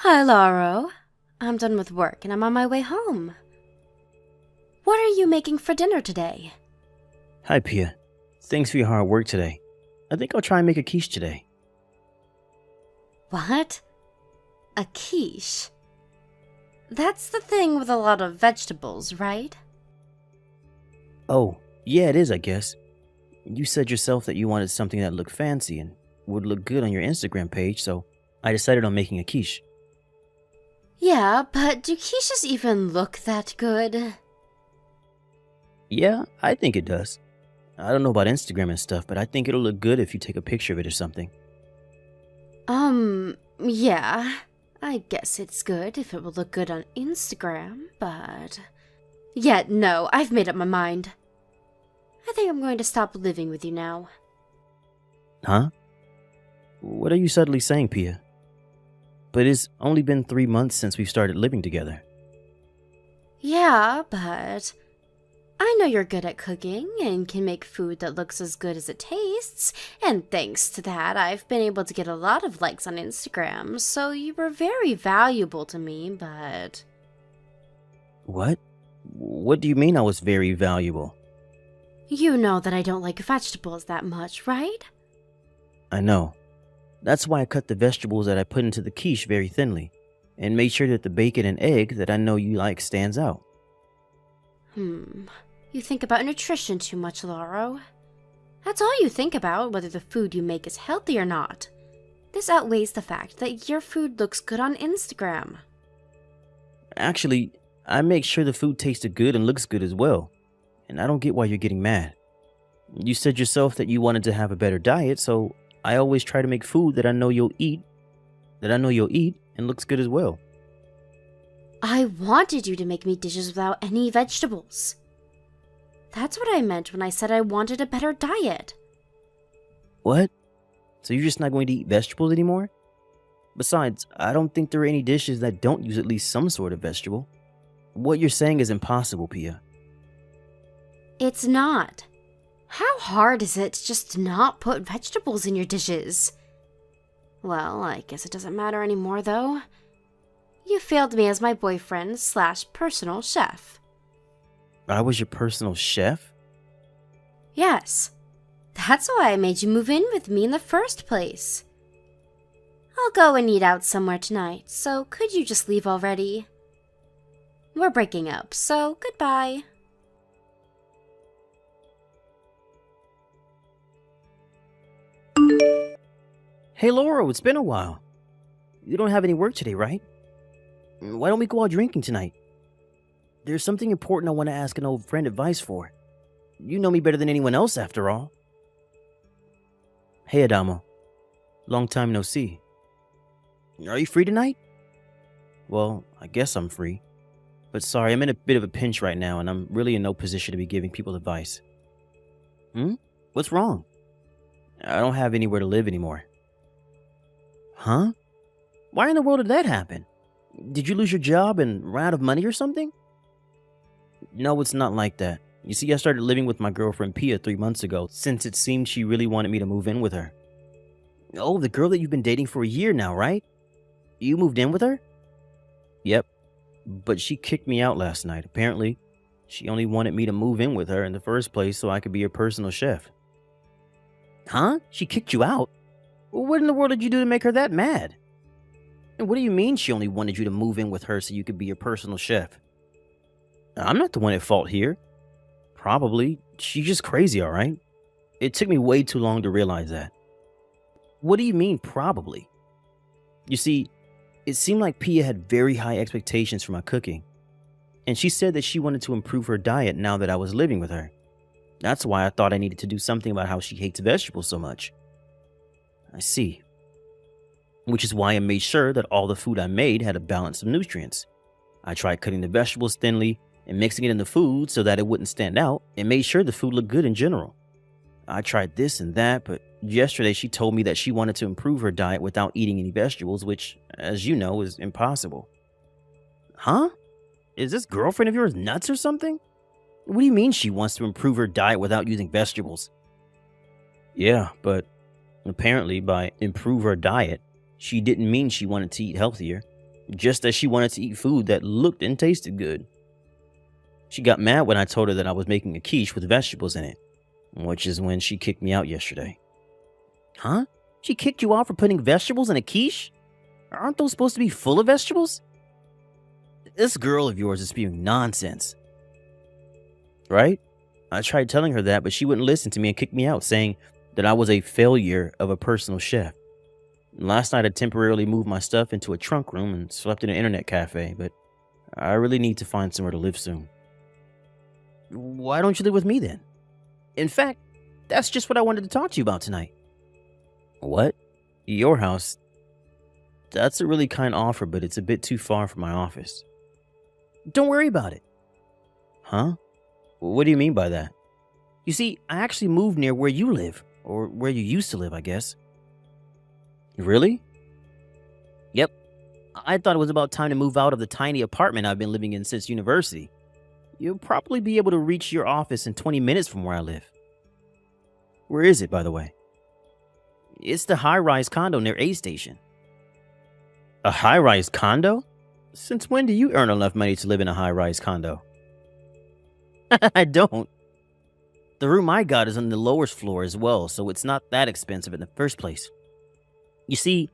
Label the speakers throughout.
Speaker 1: Hi, Lauro. I'm done with work and I'm on my way home. What are you making for dinner today?
Speaker 2: Hi, Pia. Thanks for your hard work today. I think I'll try and make a quiche today.
Speaker 1: What? A quiche? That's the thing with a lot of vegetables, right?
Speaker 2: Oh, yeah, it is, I guess. You said yourself that you wanted something that looked fancy and would look good on your Instagram page, so I decided on making a quiche.
Speaker 1: Yeah, but do quiches even look that good?
Speaker 2: Yeah, I think it does. I don't know about Instagram and stuff, but I think it'll look good if you take a picture of it or something.
Speaker 1: Yeah. I guess it's good if it will look good on Instagram, but... Yeah, no, I've made up my mind. I think I'm going to stop living with you now.
Speaker 2: Huh? What are you suddenly saying, Pia? But it's only been 3 months since we've started living together.
Speaker 1: Yeah, but... I know you're good at cooking and can make food that looks as good as it tastes, and thanks to that, I've been able to get a lot of likes on Instagram, so you were very valuable to me, but...
Speaker 2: What? What do you mean I was very valuable?
Speaker 1: You know that I don't like vegetables that much, right?
Speaker 2: I know. That's why I cut the vegetables that I put into the quiche very thinly, and made sure that the bacon and egg that I know you like stands out.
Speaker 1: You think about nutrition too much, Lauro. That's all you think about, whether the food you make is healthy or not. This outweighs the fact that your food looks good on Instagram.
Speaker 2: Actually, I make sure the food tasted good and looks good as well, and I don't get why you're getting mad. You said yourself that you wanted to have a better diet, so I always try to make food that I know you'll eat, and looks good as well.
Speaker 1: I wanted you to make me dishes without any vegetables. That's what I meant when I said I wanted a better diet.
Speaker 2: What? So you're just not going to eat vegetables anymore? Besides, I don't think there are any dishes that don't use at least some sort of vegetable. What you're saying is impossible, Pia.
Speaker 1: It's not. How hard is it to just not put vegetables in your dishes? Well, I guess it doesn't matter anymore, though. You failed me as my boyfriend / personal chef.
Speaker 2: I was your personal chef?
Speaker 1: Yes. That's why I made you move in with me in the first place. I'll go and eat out somewhere tonight, so could you just leave already? We're breaking up, so goodbye.
Speaker 2: Hey, Laura, it's been a while. You don't have any work today, right? Why don't we go out drinking tonight? There's something important I want to ask an old friend advice for. You know me better than anyone else, after all. Hey, Adamo. Long time no see. Are you free tonight? Well, I guess I'm free. But sorry, I'm in a bit of a pinch right now, and I'm really in no position to be giving people advice. What's wrong? I don't have anywhere to live anymore. Huh? Why in the world did that happen? Did you lose your job and run out of money or something? No, it's not like that. You see, I started living with my girlfriend Pia 3 months ago, since it seemed she really wanted me to move in with her. Oh, the girl that you've been dating for a year now, right? You moved in with her? Yep. But she kicked me out last night. Apparently, she only wanted me to move in with her in the first place so I could be her personal chef. Huh? She kicked you out? What in the world did you do to make her that mad? And what do you mean she only wanted you to move in with her so you could be your personal chef? I'm not the one at fault here. Probably. She's just crazy, all right? It took me way too long to realize that. What do you mean, probably? You see, it seemed like Pia had very high expectations for my cooking. And she said that she wanted to improve her diet now that I was living with her. That's why I thought I needed to do something about how she hates vegetables so much. I see. Which is why I made sure that all the food I made had a balance of nutrients. I tried cutting the vegetables thinly and mixing it in the food so that it wouldn't stand out, and made sure the food looked good in general. I tried this and that, but yesterday she told me that she wanted to improve her diet without eating any vegetables, which, as you know, is impossible. Huh? Is this girlfriend of yours nuts or something? What do you mean she wants to improve her diet without using vegetables? Yeah, but apparently by improve her diet, she didn't mean she wanted to eat healthier. just as she wanted to eat food that looked and tasted good. She got mad when I told her that I was making a quiche with vegetables in it, which is when she kicked me out yesterday. Huh? She kicked you out for putting vegetables in a quiche? Aren't those supposed to be full of vegetables? This girl of yours is spewing nonsense. Right? I tried telling her that, but she wouldn't listen to me and kicked me out, saying that I was a failure of a personal chef. Last night I temporarily moved my stuff into a trunk room and slept in an internet cafe, but I really need to find somewhere to live soon. Why don't you live with me then? In fact, that's just what I wanted to talk to you about tonight. What? Your house? That's a really kind offer, but it's a bit too far from my office. Don't worry about it. Huh? What do you mean by that? You see, I actually moved near where you live, or where you used to live, I guess. Really? Yep. I thought it was about time to move out of the tiny apartment I've been living in since university. You'll probably be able to reach your office in 20 minutes from where I live. Where is it, by the way? It's the high-rise condo near A Station. A high-rise condo? Since when do you earn enough money to live in a high-rise condo? I don't. The room I got is on the lowest floor as well, so it's not that expensive in the first place. You see,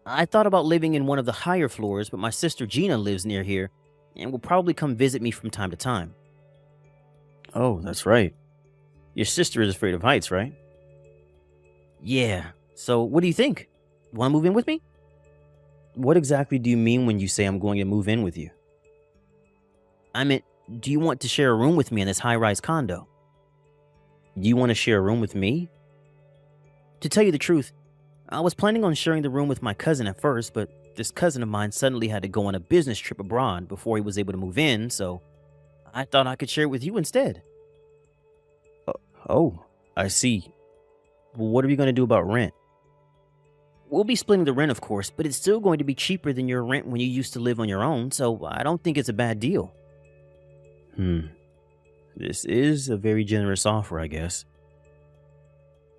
Speaker 2: I thought about living in one of the higher floors, but my sister Gina lives near here and will probably come visit me from time to time. Oh, that's right. Your sister is afraid of heights, right? Yeah. So what do you think? Want to move in with me? What exactly do you mean when you say I'm going to move in with you? I meant, do you want to share a room with me in this high-rise condo? You want to share a room with me? To tell you the truth, I was planning on sharing the room with my cousin at first, but this cousin of mine suddenly had to go on a business trip abroad before he was able to move in, so I thought I could share it with you instead. Oh, I see. What are we going to do about rent? We'll be splitting the rent, of course, but it's still going to be cheaper than your rent when you used to live on your own, so I don't think it's a bad deal. This is a very generous offer, I guess.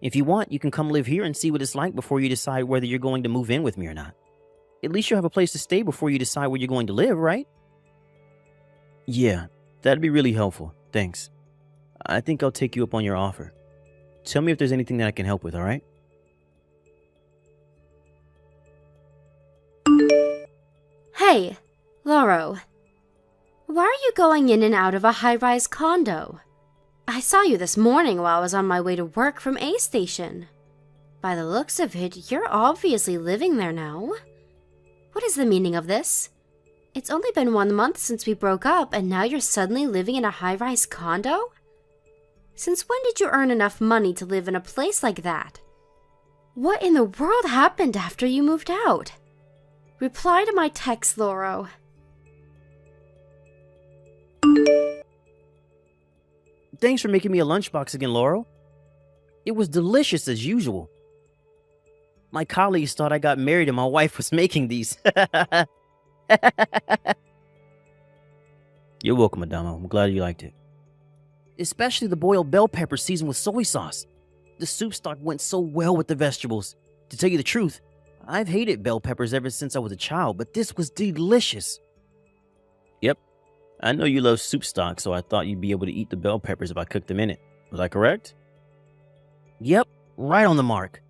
Speaker 2: If you want, you can come live here and see what it's like before you decide whether you're going to move in with me or not. At least you'll have a place to stay before you decide where you're going to live, right? Yeah, that'd be really helpful. Thanks. I think I'll take you up on your offer. Tell me if there's anything that I can help with, alright?
Speaker 1: Hey, Lauro. Why are you going in and out of a high-rise condo? I saw you this morning while I was on my way to work from A Station. By the looks of it, you're obviously living there now. What is the meaning of this? It's only been 1 month since we broke up, and now you're suddenly living in a high-rise condo? Since when did you earn enough money to live in a place like that? What in the world happened after you moved out? Reply to my text, Lauro.
Speaker 2: Thanks for making me a lunchbox again, Laurel. It was delicious as usual. My colleagues thought I got married and my wife was making these. You're welcome, Adamo. I'm glad you liked it. Especially the boiled bell pepper seasoned with soy sauce. The soup stock went so well with the vegetables. To tell you the truth, I've hated bell peppers ever since I was a child, but this was delicious. Yep. I know you love soup stock, so I thought you'd be able to eat the bell peppers if I cooked them in it. Was I correct? Yep, right on the mark.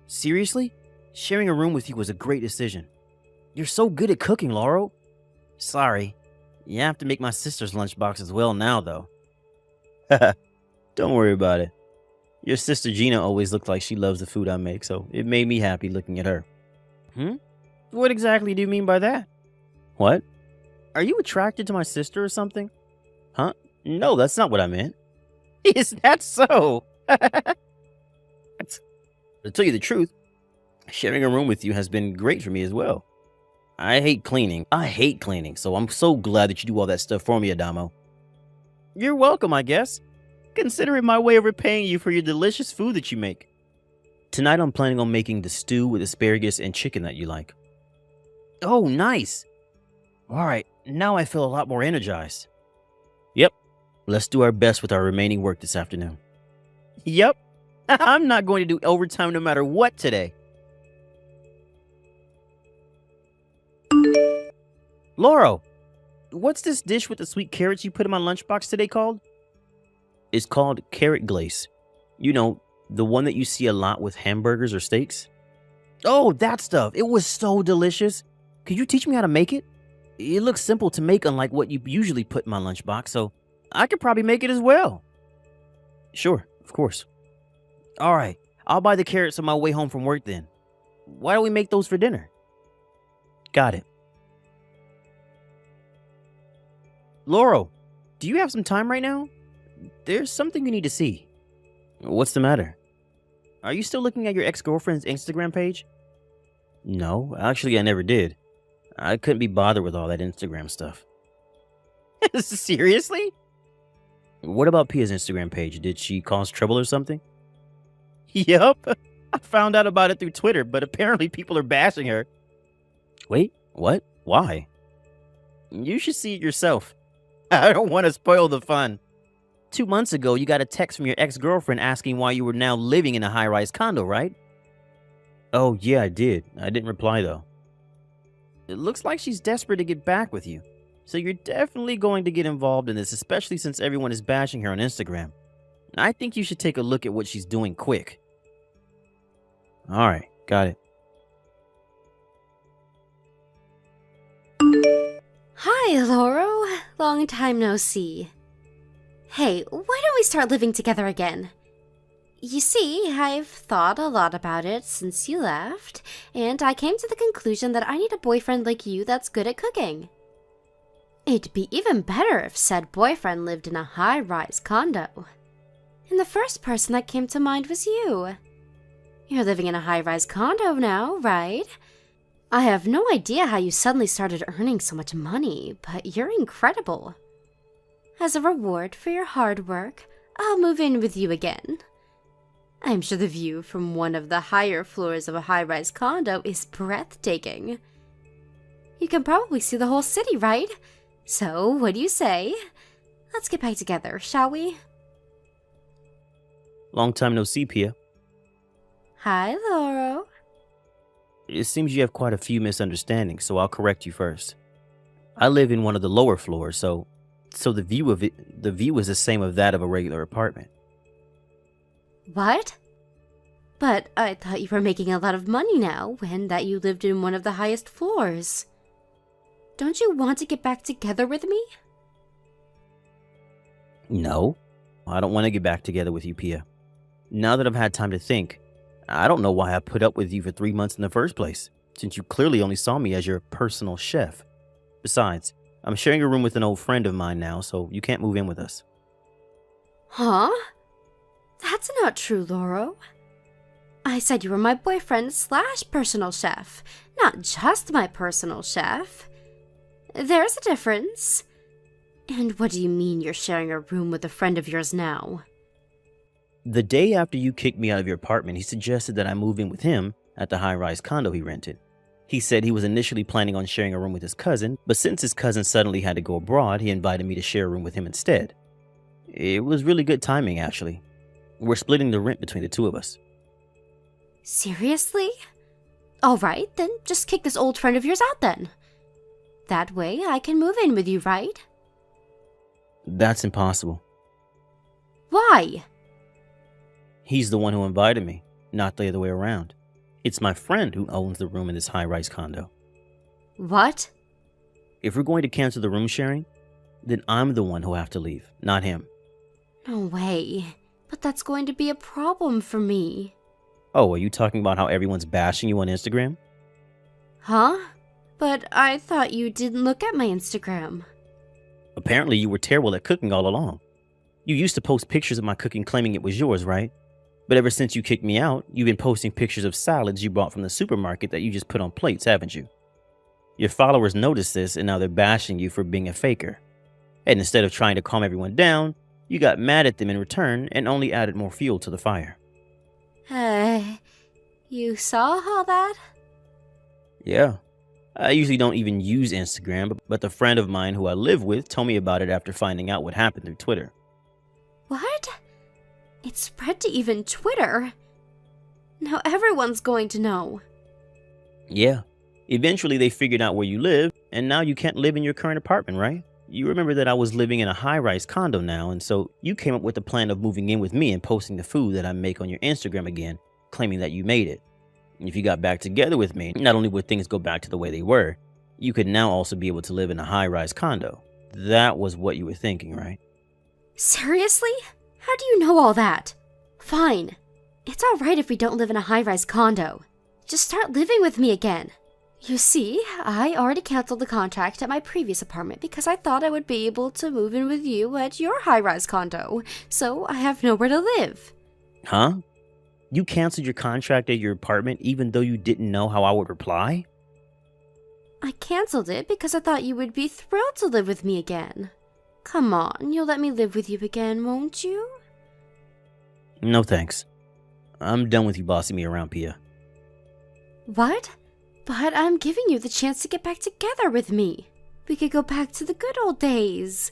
Speaker 2: Seriously? Sharing a room with you was a great decision. You're so good at cooking, Laurel. Sorry. You have to make my sister's lunchbox as well now, though. Don't worry about it. Your sister Gina always looked like she loves the food I make, so it made me happy looking at her. What exactly do you mean by that? What? Are you attracted to my sister or something? Huh? No, that's not what I meant. Is that so? To tell you the truth, sharing a room with you has been great for me as well. I hate cleaning, so I'm so glad that you do all that stuff for me, Adamo. You're welcome, I guess. Consider it my way of repaying you for your delicious food that you make. Tonight I'm planning on making the stew with asparagus and chicken that you like. Oh, nice. Alright, now I feel a lot more energized. Yep, let's do our best with our remaining work this afternoon. Yep, I'm not going to do overtime no matter what today. Lauro, what's this dish with the sweet carrots you put in my lunchbox today called? It's called carrot glaze. You know, the one that you see a lot with hamburgers or steaks? Oh, that stuff. It was so delicious. Could you teach me how to make it? It looks simple to make, unlike what you usually put in my lunchbox, so I could probably make it as well. Sure, of course. All right, I'll buy the carrots on my way home from work then. Why don't we make those for dinner? Got it. Laurel, do you have some time right now? There's something you need to see. What's the matter? Are you still looking at your ex-girlfriend's Instagram page? No, actually I never did. I couldn't be bothered with all that Instagram stuff. Seriously? What about Pia's Instagram page? Did she cause trouble or something? Yup. I found out about it through Twitter, but apparently people are bashing her. Wait, what? Why? You should see it yourself. I don't want to spoil the fun. 2 months ago, you got a text from your ex-girlfriend asking why you were now living in a high-rise condo, right? Oh, yeah, I did. I didn't reply, though. It looks like she's desperate to get back with you. So you're definitely going to get involved in this, especially since everyone is bashing her on Instagram. I think you should take a look at what she's doing quick. Alright, got it.
Speaker 1: Hi, Lauro. Long time no see. Hey, why don't we start living together again? You see, I've thought a lot about it since you left, and I came to the conclusion that I need a boyfriend like you that's good at cooking. It'd be even better if said boyfriend lived in a high-rise condo. And the first person that came to mind was you. You're living in a high-rise condo now, right? I have no idea how you suddenly started earning so much money, but you're incredible. As a reward for your hard work, I'll move in with you again. I'm sure the view from one of the higher floors of a high-rise condo is breathtaking. You can probably see the whole city, right? So, what do you say? Let's get back together, shall we?
Speaker 2: Long time no see, Pia.
Speaker 1: Hi, Lauro.
Speaker 2: It seems you have quite a few misunderstandings, so I'll correct you first. I live in one of the lower floors, so the view is the same of that of a regular apartment.
Speaker 1: What? But I thought you were making a lot of money now, and that you lived in one of the highest floors. Don't you want to get back together with me?
Speaker 2: No, I don't want to get back together with you, Pia. Now that I've had time to think, I don't know why I put up with you for 3 months in the first place, since you clearly only saw me as your personal chef. Besides, I'm sharing a room with an old friend of mine now, so you can't move in with us.
Speaker 1: Huh? That's not true, Lauro. I said you were my boyfriend / personal chef, not just my personal chef. There's a difference. And what do you mean you're sharing a room with a friend of yours now?
Speaker 2: The day after you kicked me out of your apartment, he suggested that I move in with him at the high-rise condo he rented. He said he was initially planning on sharing a room with his cousin, but since his cousin suddenly had to go abroad, he invited me to share a room with him instead. It was really good timing, actually. We're splitting the rent between the two of us.
Speaker 1: Seriously? Alright, then just kick this old friend of yours out then. That way I can move in with you, right?
Speaker 2: That's impossible.
Speaker 1: Why?
Speaker 2: He's the one who invited me, not the other way around. It's my friend who owns the room in this high-rise condo.
Speaker 1: What?
Speaker 2: If we're going to cancel the room sharing, then I'm the one who'll have to leave, not him.
Speaker 1: No way. But that's going to be a problem for me.
Speaker 2: Oh, are you talking about how everyone's bashing you on Instagram?
Speaker 1: Huh? But I thought you didn't look at my Instagram.
Speaker 2: Apparently you were terrible at cooking all along. You used to post pictures of my cooking claiming it was yours, right? But ever since you kicked me out, you've been posting pictures of salads you bought from the supermarket that you just put on plates, haven't you? Your followers noticed this and now they're bashing you for being a faker. And instead of trying to calm everyone down, you got mad at them in return and only added more fuel to the fire.
Speaker 1: You saw all that?
Speaker 2: Yeah. I usually don't even use Instagram, but the friend of mine who I live with told me about it after finding out what happened through Twitter.
Speaker 1: What? It spread to even Twitter? Now everyone's going to know.
Speaker 2: Yeah, Eventually, they figured out where you live, and now you can't live in your current apartment, right? You remember that I was living in a high-rise condo now, and so you came up with the plan of moving in with me and posting the food that I make on your Instagram again, claiming that you made it. And if you got back together with me, not only would things go back to the way they were, you could now also be able to live in a high-rise condo. That was what you were thinking, right?
Speaker 1: Seriously? How do you know all that? Fine. It's alright if we don't live in a high-rise condo. Just start living with me again. You see, I already canceled the contract at my previous apartment because I thought I would be able to move in with you at your high-rise condo, so I have nowhere to live.
Speaker 2: Huh? You canceled your contract at your apartment even though you didn't know how I would reply?
Speaker 1: I canceled it because I thought you would be thrilled to live with me again. Come on, you'll let me live with you again, won't you?
Speaker 2: No thanks. I'm done with you bossing me around, Pia.
Speaker 1: What? But I'm giving you the chance to get back together with me. We could go back to the good old days.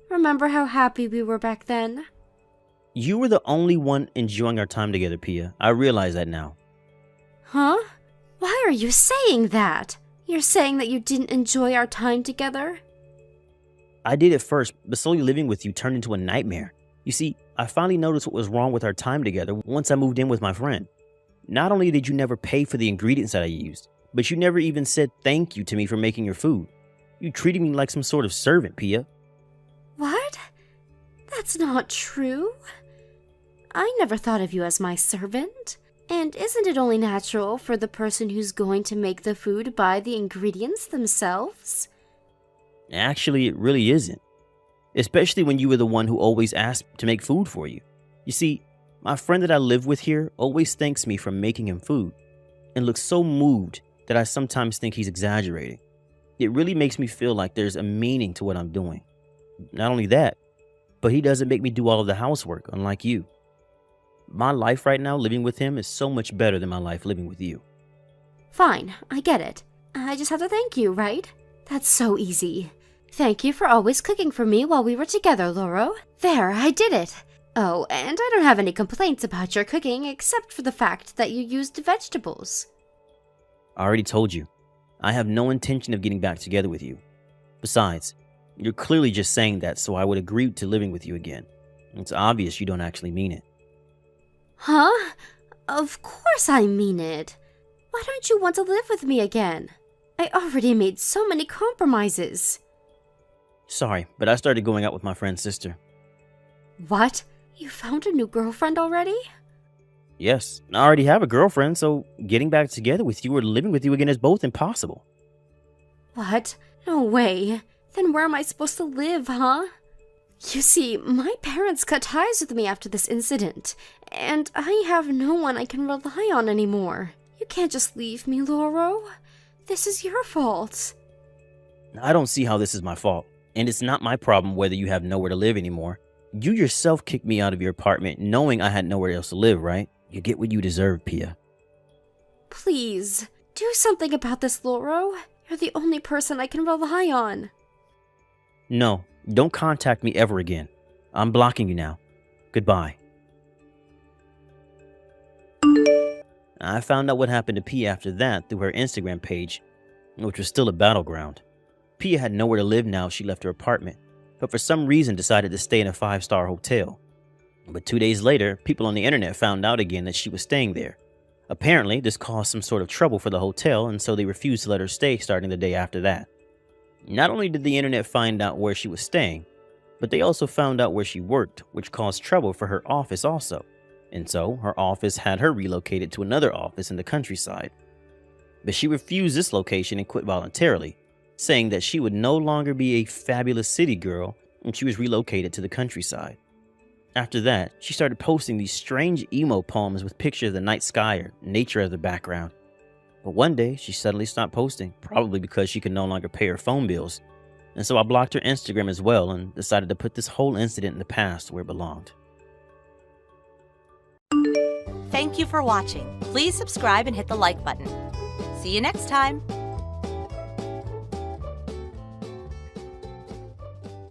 Speaker 1: Remember how happy we were back then?
Speaker 2: You were the only one enjoying our time together, Pia. I realize that now.
Speaker 1: Huh? Why are you saying that? You're saying that you didn't enjoy our time together?
Speaker 2: I did at first, but slowly living with you turned into a nightmare. You see, I finally noticed what was wrong with our time together once I moved in with my friend. Not only did you never pay for the ingredients that I used, but you never even said thank you to me for making your food. You treated me like some sort of servant, Pia.
Speaker 1: What? That's not true. I never thought of you as my servant. And isn't it only natural for the person who's going to make the food buy the ingredients themselves?
Speaker 2: Actually, it really isn't. Especially when you were the one who always asked to make food for you. You see, my friend that I live with here always thanks me for making him food and looks so moved that I sometimes think he's exaggerating. It really makes me feel like there's a meaning to what I'm doing. Not only that, but he doesn't make me do all of the housework, unlike you. My life right now living with him is so much better than my life living with you.
Speaker 1: Fine, I get it. I just have to thank you, right? That's so easy. Thank you for always cooking for me while we were together, Loro. There, I did it. Oh, and I don't have any complaints about your cooking except for the fact that you used vegetables.
Speaker 2: I already told you, I have no intention of getting back together with you. Besides, you're clearly just saying that so I would agree to living with you again. It's obvious you don't actually mean it.
Speaker 1: Huh? Of course I mean it. Why don't you want to live with me again? I already made so many compromises.
Speaker 2: Sorry, but I started going out with my friend's sister.
Speaker 1: What? You found a new girlfriend already?
Speaker 2: Yes, I already have a girlfriend, so getting back together with you or living with you again is both impossible.
Speaker 1: What? No way. Then where am I supposed to live, huh? You see, my parents cut ties with me after this incident, and I have no one I can rely on anymore. You can't just leave me, Loro. This is your fault.
Speaker 2: I don't see how this is my fault, and it's not my problem whether you have nowhere to live anymore. You yourself kicked me out of your apartment knowing I had nowhere else to live, right? You get what you deserve, Pia.
Speaker 1: Please, do something about this, Loro. You're the only person I can rely on.
Speaker 2: No, don't contact me ever again. I'm blocking you now. Goodbye. I found out what happened to Pia after that through her Instagram page, which was still a battleground. Pia had nowhere to live now she left her apartment, but for some reason decided to stay in a 5-star hotel. But 2 days later, people on the internet found out again that she was staying there. Apparently, this caused some sort of trouble for the hotel, and so they refused to let her stay starting the day after that. Not only did the internet find out where she was staying, but they also found out where she worked, which caused trouble for her office also. And so, her office had her relocated to another office in the countryside. But she refused this location and quit voluntarily, saying that she would no longer be a fabulous city girl and she was relocated to the countryside. After that, she started posting these strange emo poems with pictures of the night sky or nature as the background. But one day, she suddenly stopped posting, probably because she could no longer pay her phone bills. And so I blocked her Instagram as well and decided to put this whole incident in the past where it belonged.
Speaker 3: Thank you for watching. Please subscribe and hit the like button. See you next time.